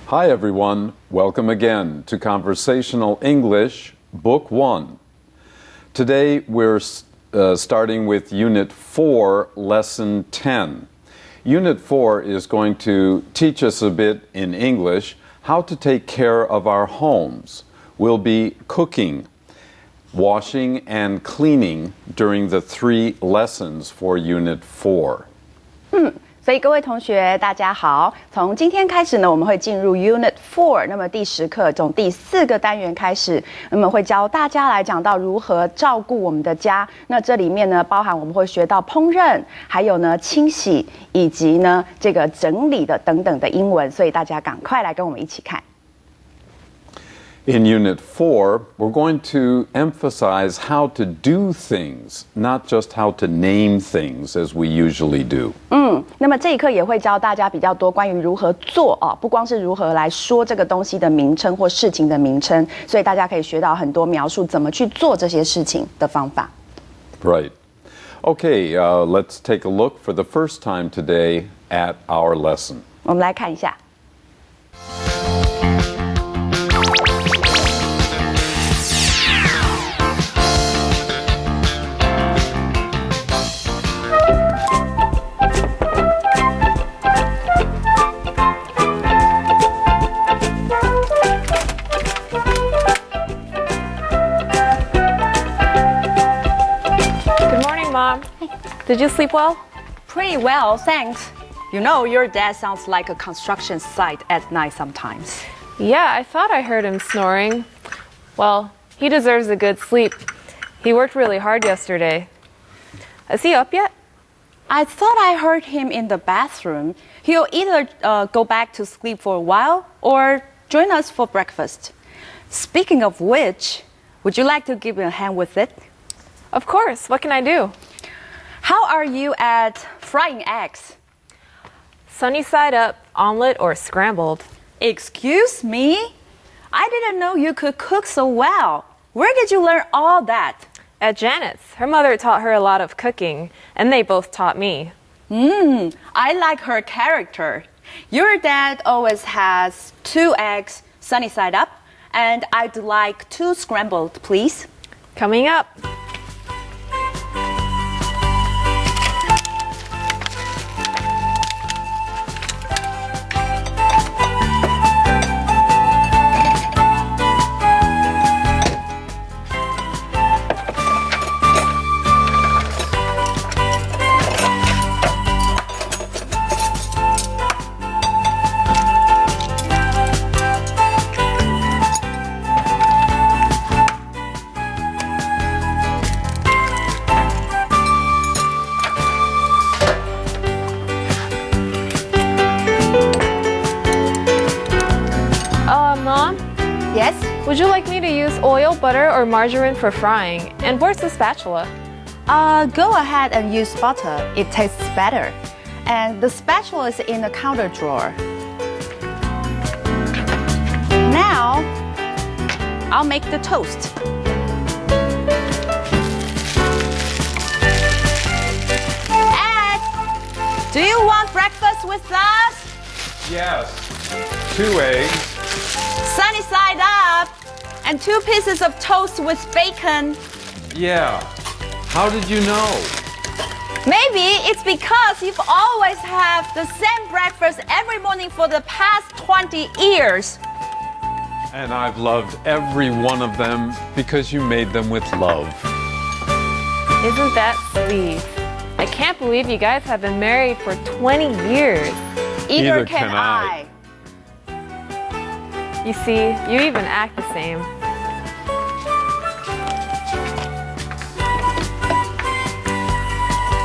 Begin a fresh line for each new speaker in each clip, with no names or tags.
Hi everyone, welcome again to Conversational English, Book 1. Today we're starting with Unit 4, Lesson 10. Unit 4 is going to teach us a bit in English how to take care of our homes. We'll be cooking, washing, and cleaning during the 3 lessons for Unit 4.
所以各位同学大家好，从今天开始呢，我们会进入 Unit 4，那么第10课从第4个单元开始，那么会教大家来讲到如何照顾我们的家。那这里面呢，包含我们会学到烹饪，还有呢清洗，以及呢这个整理的等等的英文，所以大家赶快来跟我们一起看。
In Unit 4, we're going to emphasize how to do things, not just how to name things as we usually do.
那么这一课也会教大家比较多关于如何做不光是如何来说这个东西的名称或事情的名称，所以大家可以学到很多描述怎么去做这些事情的方法。
Right. Okay, let's take a look for the first time today at our lesson.
我们来看一下。
Mom, did you sleep well?
Pretty well, thanks. You know, your dad sounds like a construction site at night sometimes.
Yeah, I thought I heard him snoring. Well, he deserves a good sleep. He worked really hard yesterday. Is he up yet?
I thought I heard him in the bathroom. He'll either go back to sleep for a while or join us for breakfast. Speaking of which, would you like to give me a hand with it?
Of course. What can I do?
How are you at frying eggs?
Sunny side up, omelet, or scrambled?
Excuse me? I didn't know you could cook so well. Where did you learn all that?
At Janet's. Her mother taught her a lot of cooking, and they both taught me.
I like her character. Your dad always has 2 eggs sunny side up, and I'd like 2 scrambled, please.
Coming up. Mom?
Yes?
Would you like me to use oil, butter, or margarine for frying? And where's the spatula?
Go ahead and use butter. It tastes better. And the spatula is in the counter drawer. Now, I'll make the toast. Ed, do you want breakfast with us?
Yes, 2 eggs.
Sunny side up. And 2 pieces of toast with bacon.
Yeah, how did you know?
Maybe it's because you've always had the same breakfast every morning for the past 20 years.
And I've loved every one of them because you made them with love.
Isn't that sweet? I can't believe you guys have been married for 20 years.
Either can I.
You see, you even act the same.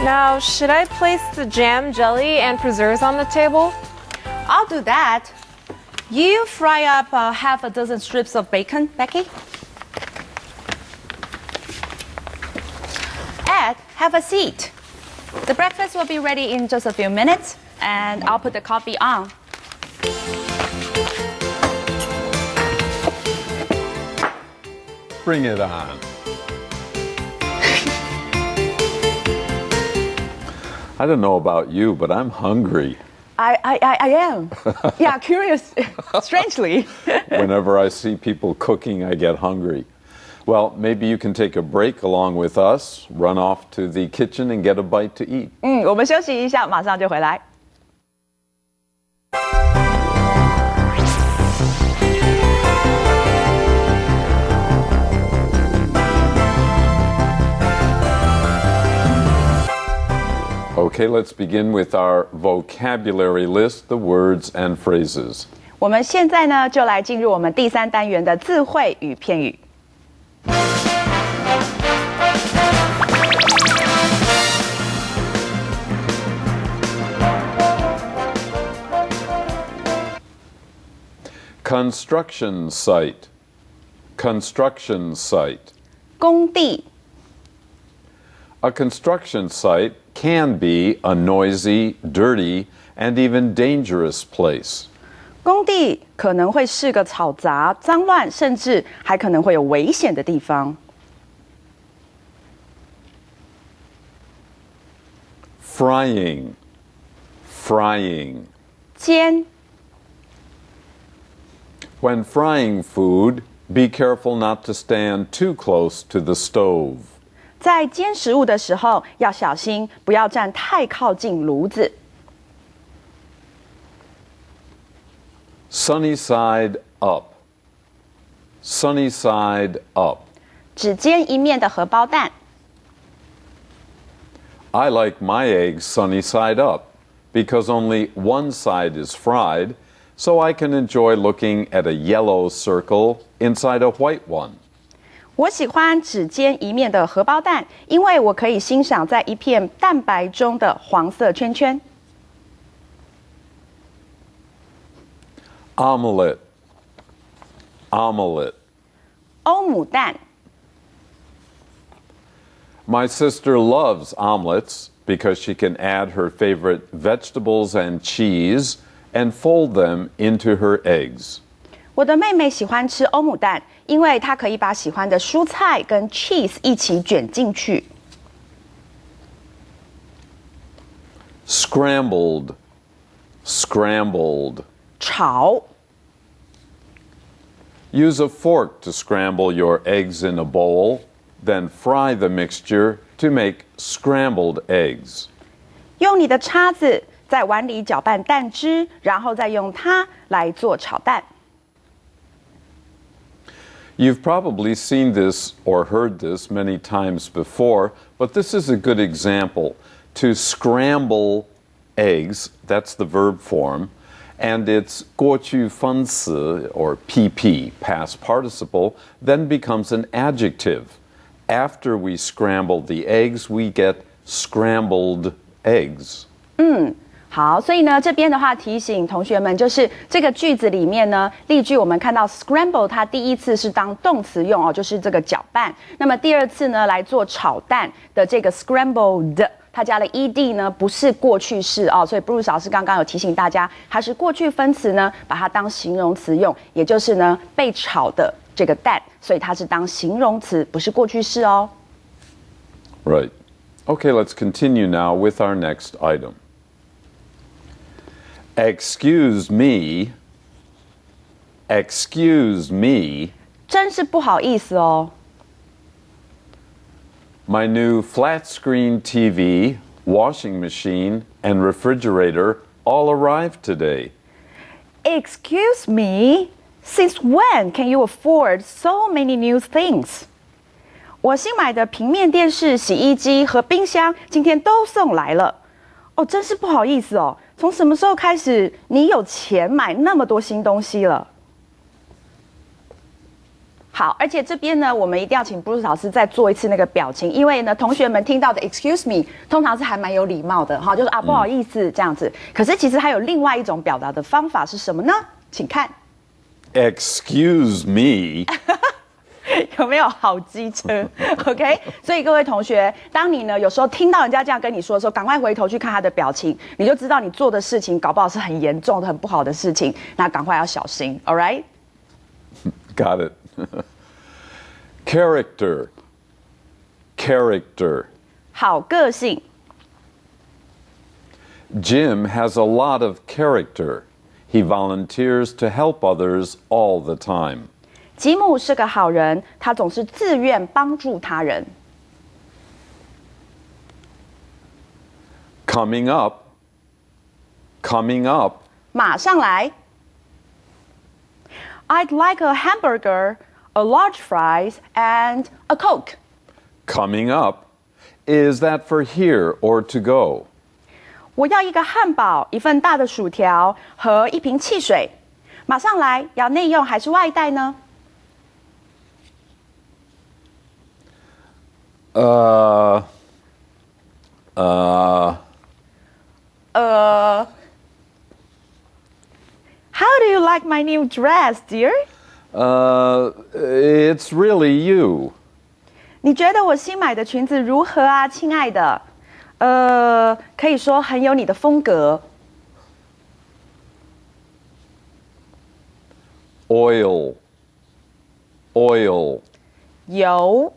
Now, should I place the jam, jelly, and preserves on the table?
I'll do that. You fry up half a dozen strips of bacon, Becky. Ed, have a seat. The breakfast will be ready in just a few minutes, and I'll put the coffee on.
Bring it on. I don't know about you, but I'm hungry.
I am. Yeah, curious. Strangely.
Whenever I see people cooking, I get hungry. Well, maybe you can take a break along with us, run off to the kitchen and get a bite to eat.
我们休息一下，马上就回来。
Okay, let's begin with our vocabulary list, the words and phrases.
我们现在呢，就来进入我们第3单元的字汇与片语。
Construction site. Construction site.
工地。
A construction site can be a noisy, dirty, and even dangerous place.
工地可能会是个嘈杂、脏乱，甚至还可能会有危险的地方。
Frying. Frying.
煎。
When frying food, be careful not to stand too close to the stove.
在煎食物的时候要小心，不要站太靠近炉子。
Sunny side up. Sunny side up.
只煎一面的荷包蛋。
I like my eggs sunny side up because only one side is fried, so I can enjoy looking at a yellow circle inside a white one.
我喜欢只煎一面的荷包蛋，因为我可以欣赏在一片蛋白中的黄色圈圈。
Omelette. Omelette.
欧姆蛋。
My sister loves omelets because she can add her favorite vegetables and cheese and fold them into her eggs.
我的妹妹喜欢吃欧姆蛋，因为她可以把喜欢的蔬菜跟 cheese 一起卷进去。
Scrambled. Scrambled.
炒。
Use a fork to scramble your eggs in a bowl, then fry the mixture to make scrambled eggs.
用你的叉子在碗里搅拌蛋汁，然后再用它来做炒蛋。
You've probably seen this or heard this many times before, but this is a good example. To scramble eggs, that's the verb form, and it's 过去分词 or PP, past participle, then becomes an adjective. After we scramble the eggs, we get scrambled eggs.
好，所以呢，这边的话提醒同学们，就是这个句子里面呢，例句我们看到 scramble 它第一次是当动词用哦，就是这个搅拌。那么第二次呢，来做炒蛋的这个 scrambled， 它加了 ed 呢，不是过去式哦，所以 Bruce 老师刚刚有提醒大家，它是过去分词呢，把它当形容词用，也就是呢被炒的这个蛋，所以它是当形容词，不是过去式哦。
Right. Okay, let's continue now with our next item. Excuse me. Excuse me.
真是不好意思哦。
My new flat screen TV, washing machine, and refrigerator all arrived today.
Excuse me, since when can you afford so many new things? 我新买的平面电视、洗衣机和冰箱今天都送来了。哦，真是不好意思哦。从什么时候开始，你有钱买那么多新东西了？好，而且这边呢，我们一定要请 Bruce 老师再做一次那个表情，因为呢，同学们听到的 "excuse me" 通常是还蛮有礼貌的，哈，就是啊不好意思这样子。可是其实还有另外一种表达的方法是什么呢？请看
Excuse me.
有没有好机车 ？OK， 所以各位同学，当你呢有时候听到人家这样跟你说的时候，赶快回头去看他的表情，你就知道你做的事情搞不好是很严重的、很不好的事情，那赶快要小心。All right?
Got it. Character. Character.
好个性。
Jim has a lot of character. He volunteers to help others all the time.
吉姆是个好人，他总是自愿帮助他人。
Coming up. Coming up.
马上来。I'd like a hamburger, a large fries, and a Coke.
Coming up. Is that for here or to go?
我要一个汉堡，一份大的薯条和一瓶汽水。马上来，要内用还是外带呢？How do you like my new dress, dear?
It's really you.
你觉得我新买的裙子如何啊，亲爱的？可以说很有你的风格。
Oil. Oil.
油。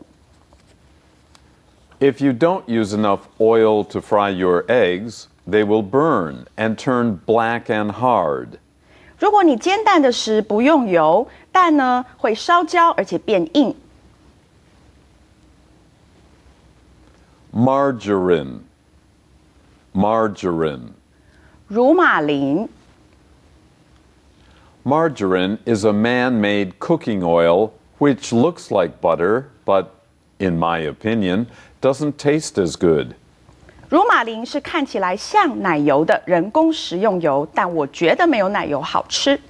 If you don't use enough oil to fry your eggs, they will burn and turn black and hard.
如果你煎蛋的时不用油，蛋呢会烧焦而且变硬。
Margarine. Margarine.
乳马林。
Margarine is a man-made cooking oil which looks like butter, but, in my opinion, doesn't taste as good.
乳马林是看起来像奶油的人工食用油，但我觉得没有奶油好吃。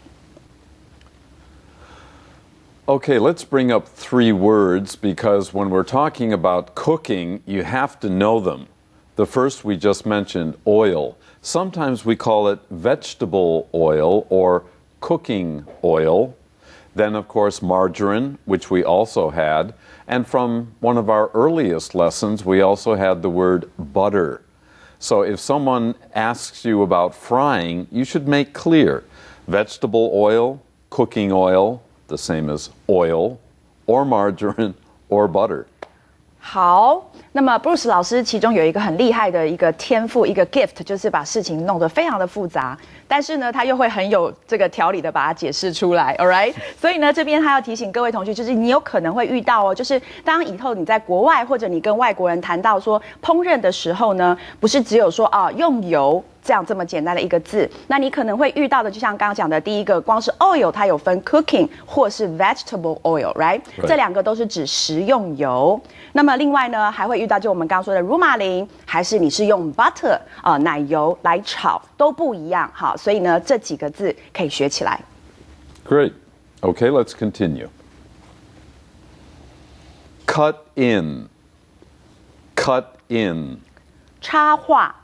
Okay, let's bring up 3 words because when we're talking about cooking, you have to know them. The first we just mentioned, oil. Sometimes we call it vegetable oil or cooking oil. Then, of course, margarine, which we also had. And from one of our earliest lessons, we also had the word butter. So if someone asks you about frying, you should make clear vegetable oil, cooking oil, the same as oil, or margarine, or butter.
好，那么 Bruce 老师其中有一个很厉害的一个天赋，一个 gift， 就是把事情弄得非常的复杂，但是呢，他又会很有这个条理的把它解释出来 ，all right？ 所以呢，这边他要提醒各位同学，就是你有可能会遇到哦，就是当以后你在国外或者你跟外国人谈到说烹饪的时候呢，不是只有说啊用油。这样这么简单的一个字，那你可能会遇到的，就像刚刚讲的第一个，光是 oil 它有分 cooking 或是 vegetable oil，right？ 这两个都是指食用油。那么另外呢，还会遇到就我们刚刚说的乳马林，还是你是用 butter 奶油来炒，都不一样。好，所以呢这几个字可以学起来。
Great. Okay, let's continue. Cut in. Cut in.
插话。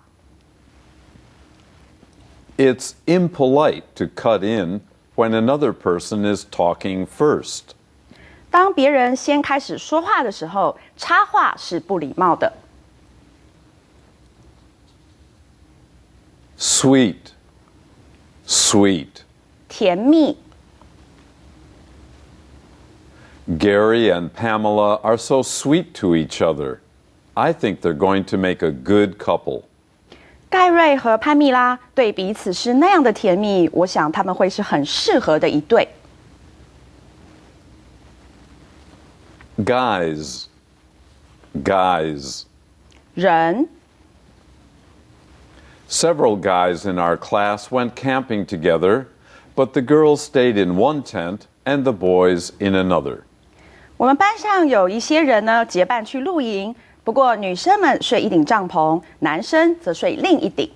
It's impolite to cut in when another person is talking first.
当别人先开始说话的时候，插话是不礼貌的。
Sweet. Sweet.
甜蜜。
Gary and Pamela are so sweet to each other. I think they're going to make a good couple.
盖瑞和潘蜜拉对彼此是那样的甜蜜，我想他们会是很适合的一对。
Guys. Guys.
人。
Several guys in our class went camping together, but the girls stayed in one tent and the boys in another.
我们班上有一些人呢结伴去露营。不过，女生们睡一顶帐篷，男生则睡另一顶。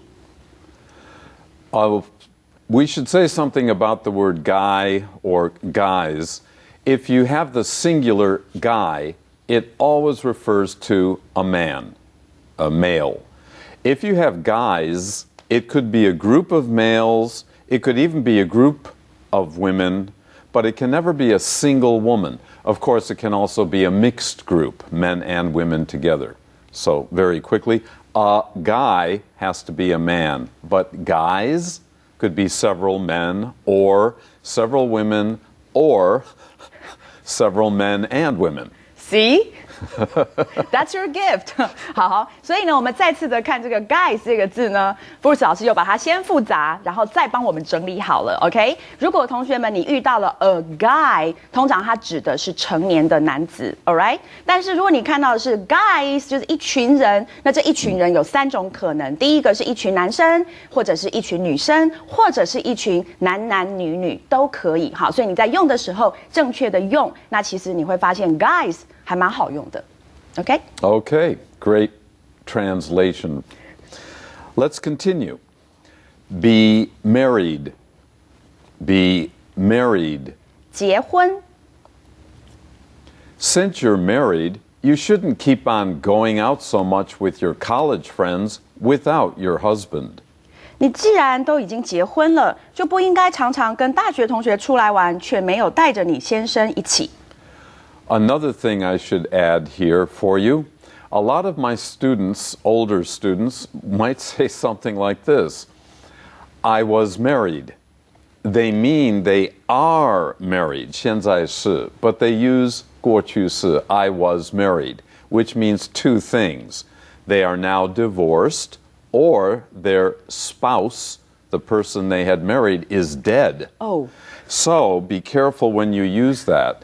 We should say something about the word guy or guys. If you have the singular guy, it always refers to a man, a male. If you have guys, it could be a group of males, it could even be a group of women, but it can never be a single woman. Of course, it can also be a mixed group, men and women together. So, very quickly, a guy has to be a man, but guys could be several men or several women or several men and women.
See? That's your gift 好，所以呢，我们再次的看这个 guys 这个字呢，Bruce 老师又把它先复杂，然后再帮我们整理好了。OK， 如果同学们你遇到了 a guy， 通常它指的是成年的男子 ，all right？ 但是如果你看到的是 guys， 就是一群人，那这一群人有3种可能，第一个是一群男生，或者是一群女生，或者是一群男男女女都可以。好，所以你在用的时候正确的用，那其实你会发现 guys 还蛮好用的。OK?
Okay, great translation. Let's continue. Be married. Be married.
结婚。
Since you're married, you shouldn't keep on going out so much with your college friends without your husband.
你既然都已经结婚了，就不应该常常跟大学同学出来玩，却没有带着你先生一起。
Another thing I should add here for you, a lot of my students, older students, might say something like this. I was married. They mean they are married, 现在是, but they use 过去式, I was married, which means 2 things. They are now divorced, or their spouse, the person they had married, is dead.
Oh.
So be careful when you use that.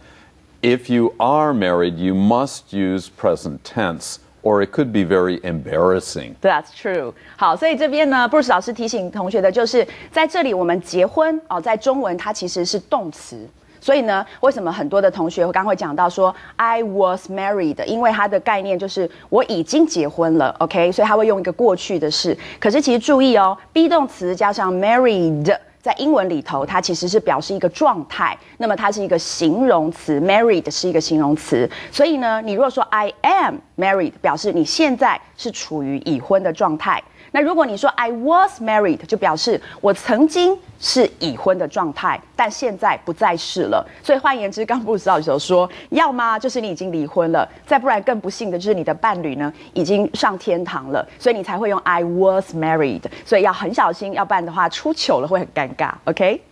If you are married, you must use present tense, or it could be very embarrassing.
That's true. 好，所以这边呢，Bruce 老师提醒同学的就是，在这里我们结婚哦，在中文它其实是动词。所以呢，为什么很多的同学刚会讲到说 I was married， 因为它的概念就是我已经结婚了 ，OK， 所以他会用一个过去的式。可是其实注意哦 ，be 动词加上 married， 在英文里头它其实是表示一个状态，那么它是一个形容词 ，married 是一个形容词。所以呢，你如果说 I am married， 表示你现在是处于已婚的状态。那如果你说 I was married， 就表示我曾经是已婚的状态，但现在不再是了。所以换言之，刚布鲁斯老师有说，要么就是你已经离婚了，再不然更不幸的就是你的伴侣呢已经上天堂了，所以你才会用 I was married。所以要很小心，要不然的话出糗了会很尴尬。OK？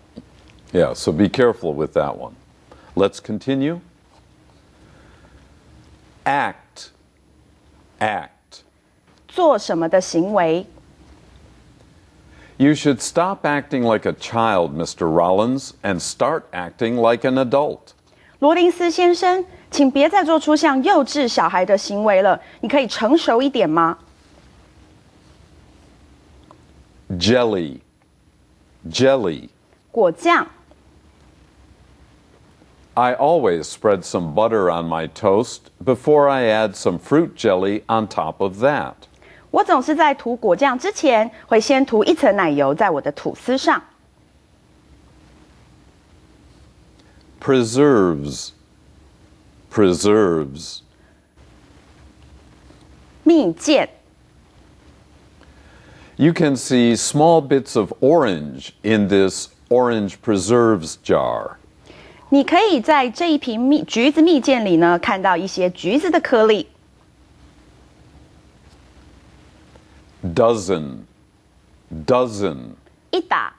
Yeah, so be careful with that one. Let's continue. Act. Act.
做什么的行为
You should stop acting like a child, Mr. Rollins, and start acting like an adult.
罗林斯先生，请别再做出像幼稚小孩的行为了，你可以成熟一点吗？
Jelly. Jelly.
果酱。
I always spread some butter on my toast before I add some fruit jelly on top of that.
我总是在涂果酱之前，会先涂一层奶油在我的吐司上。
Preserves. Preserves.
蜜饯。
You can see small bits of orange in this orange preserves jar.
你可以在这一瓶橘子蜜饯里呢，看到一些橘子的颗粒。
Dozen. Dozen.
一打。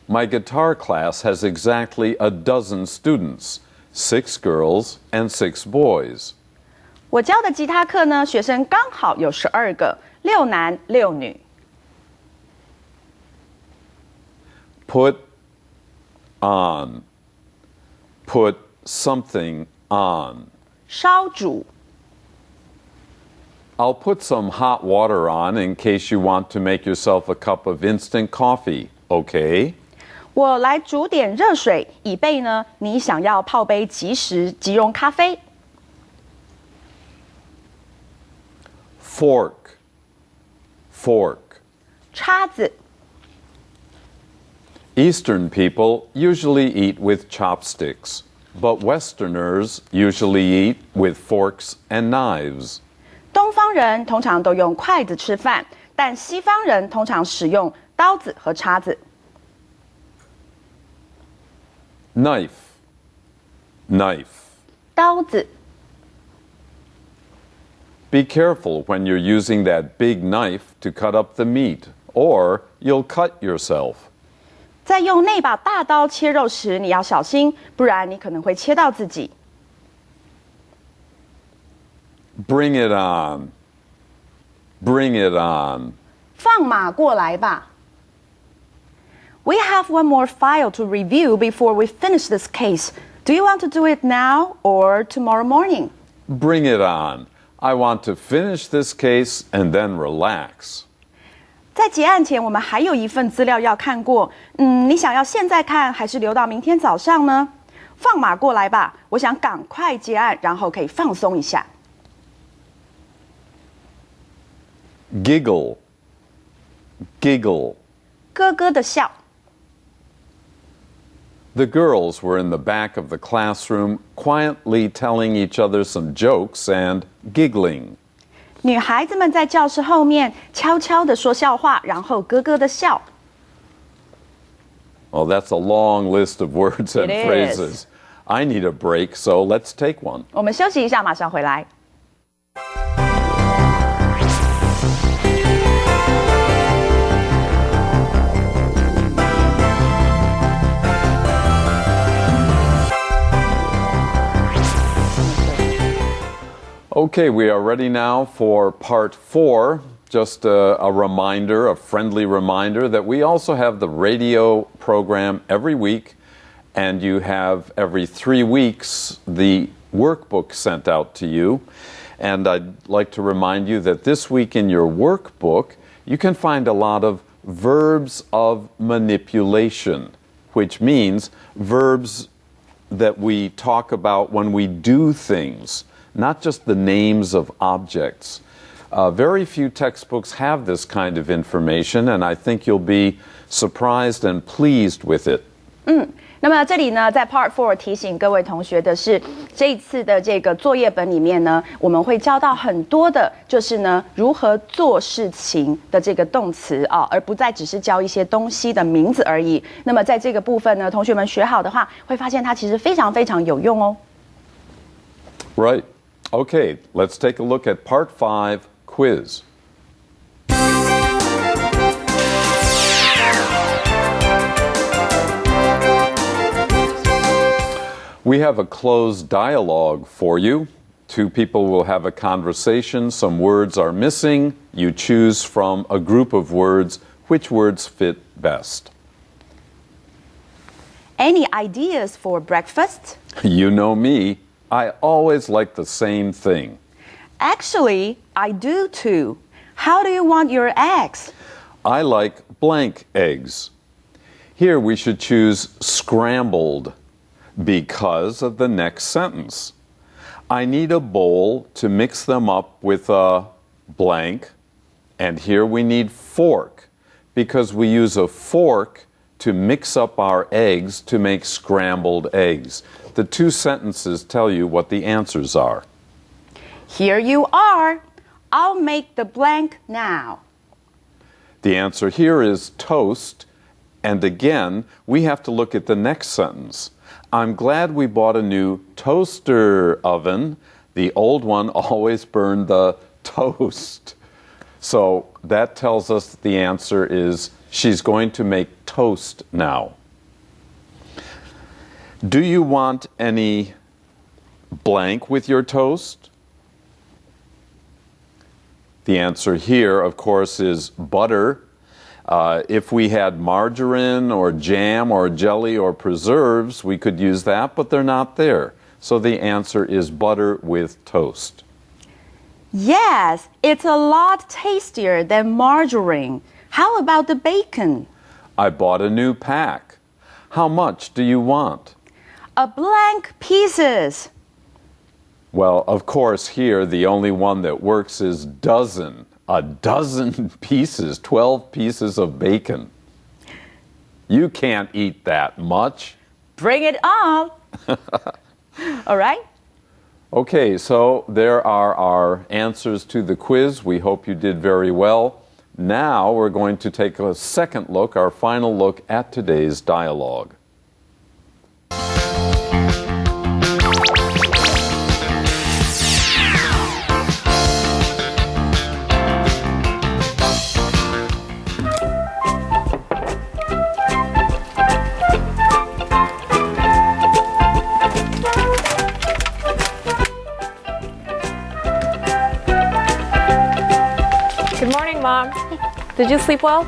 My guitar class has exactly a dozen students, 6 girls and 6 boys.
我教的吉他课呢，学生刚好有12个，6男6女。
Put on. Put something on.
烧煮。
I'll put some hot water on in case you want to make yourself a cup of instant coffee, okay?
我来煮点热水，以备呢你想要泡杯即溶咖啡。
Fork. Fork.
叉子。
Eastern people usually eat with chopsticks, but Westerners usually eat with forks and knives.
东方人通常都用筷子吃饭，但西方人通常使用刀子和叉子。
Knife. Knife.
刀子。
Be careful when you're using that big knife to cut up the meat, or you'll cut yourself.
在用那把大刀切肉时，你要小心，不然你可能会切到自己。
Bring it on. Bring it on.
放马过来吧。We have one more file to review before we finish this case. Do you want to do it now or tomorrow morning?
Bring it on. I want to finish this case and then relax.
在结案前，我们还有一份资料要看过。你想要现在看，还是留到明天早上呢？放马过来吧，我想赶快结案，然后可以放松一下。
Giggle. Giggle.
咯咯的笑。
The girls were in the back of the classroom, quietly telling each other some jokes and giggling.
女孩子们在教室后面悄悄地说笑话，然后咯咯的笑。
Well, that's a long list of words and
It is.
phrases. I need a break, so let's take one.
我们休息一下，马上回来。
Okay, we are ready now for part 4. Just a reminder, a friendly reminder that we also have the radio program every week, and you have every 3 weeks the workbook sent out to you. And I'd like to remind you that this week in your workbook, you can find a lot of verbs of manipulation, which means verbs that we talk about when we do things, not just the names of objects. Very few textbooks have this kind of information, and I think you'll be surprised and pleased with it.
那么这里呢，在 Part 4提醒各位同学的是，这一次的这个作业本里面呢，我们会教到很多的，就是呢如何做事情的这个动词啊，而不再只是教一些东西的名字而已。那么在这个部分呢，同学们学好的话，会发现它其实非常非常有用哦。
Right. Okay, let's take a look at Part 5, quiz. We have a closed dialogue for you. Two people will have a conversation. Some words are missing. You choose from a group of words which words fit best.
Any ideas for breakfast?
You know me. I always like the same thing.
Actually, I do too. How do you want your eggs?
I like blank eggs. Here we should choose scrambled because of the next sentence. I need a bowl to mix them up with a blank, and here we need fork because we use a fork to mix up our eggs to make scrambled eggs. The two sentences tell you what the answers are.
Here you are. I'll make the blank now.
The answer here is toast, and again, we have to look at the next sentence. I'm glad we bought a new toaster oven. The old one always burned the toast. So that tells us the answer is she's going to make toast now. Do you want any blank with your toast? The answer here, of course, is butter. If we had margarine or jam or jelly or preserves, we could use that, but they're not there. So the answer is butter with toast.
Yes, it's a lot tastier than margarine. How about the bacon?
I bought a new pack. How much do you want?
A blank pieces.
Well, of course, here the only one that works is dozen. A dozen pieces, 12 pieces of bacon. You can't eat that much.
Bring it on. All right?
Okay, so there are our answers to the quiz. We hope you did very well. Now we're going to take a second look, our final look at today's dialogue.
Did you sleep well?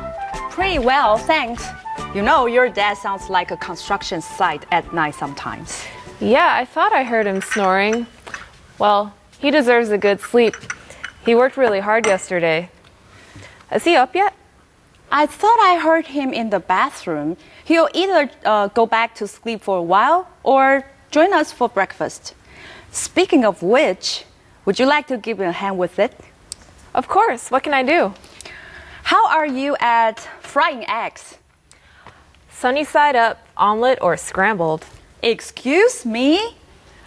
Pretty well, thanks. You know, your dad sounds like a construction site at night sometimes.
Yeah, I thought I heard him snoring. Well, he deserves a good sleep. He worked really hard yesterday. Is he up yet?
I thought I heard him in the bathroom. He'll either go back to sleep for a while or join us for breakfast. Speaking of which, would you like to give me a hand with it?
Of course. What can I do?
How are you at frying eggs?
Sunny side up, omelet, or scrambled?
Excuse me?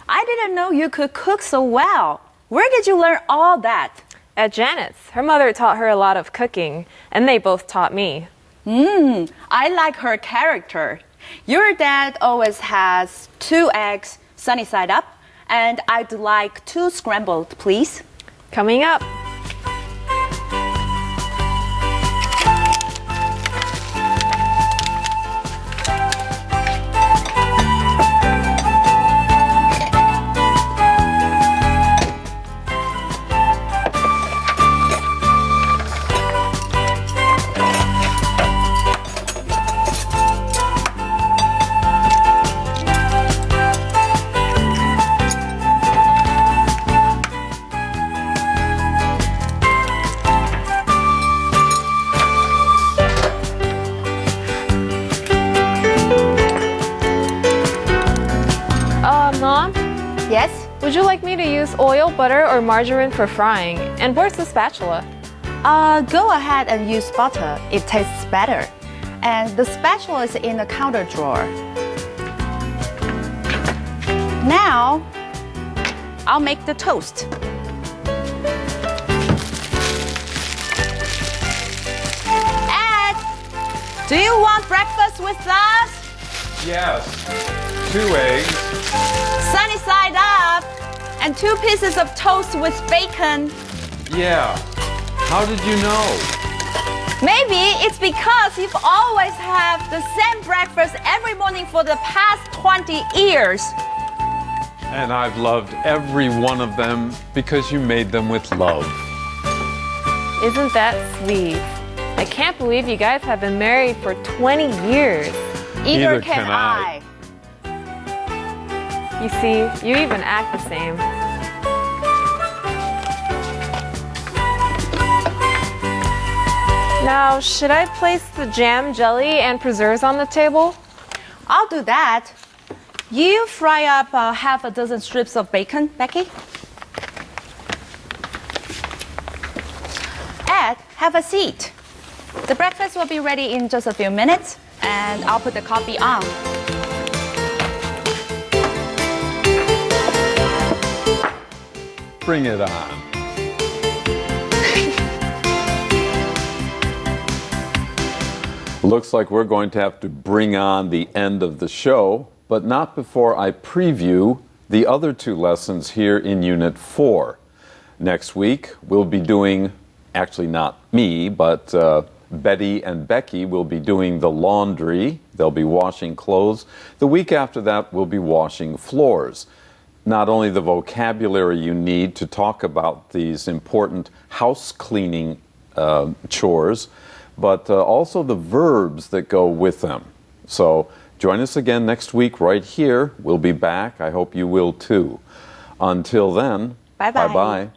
I didn't know you could cook so well. Where did you learn all that?
At Janet's. Her mother taught her a lot of cooking, and they both taught me.
I like her character. Your dad always has 2 eggs sunny side up, and I'd like 2 scrambled, please.
Coming up. Mom,
Yes?
would you like me to use oil, butter, or margarine for frying? And where's the spatula?
Go ahead and use butter. It tastes better. And the spatula is in the counter drawer. Now, I'll make the toast. Ed, do you want breakfast with us?
Yes. 2 eggs.
Sunny side up. And 2 pieces of toast with bacon.
Yeah. How did you know?
Maybe it's because you've always had the same breakfast every morning for the past 20 years.
And I've loved every one of them because you made them with love.
Isn't that sweet? I can't believe you guys have been married for 20 years.
Either
Either
can
can
I.
You see, you even act the same. Now, should I place the jam, jelly, and preserves on the table?
I'll do that. You fry up half a dozen strips of bacon, Becky. Ed, have a seat. The breakfast will be ready in just a few minutes, and I'll put the coffee on.
Bring it on. Looks like we're going to have to bring on the end of the show, but not before I preview the other 2 lessons here in Unit 4. Next week, we'll be doing, actually not me, but Betty and Becky will be doing the laundry. They'll be washing clothes. The week after that, we'll be washing floors. Not only the vocabulary you need to talk about these important house cleaning chores, but also the verbs that go with them. So join us again next week right here. We'll be back. I hope you will too. Until then,
Bye-bye.
Bye-bye.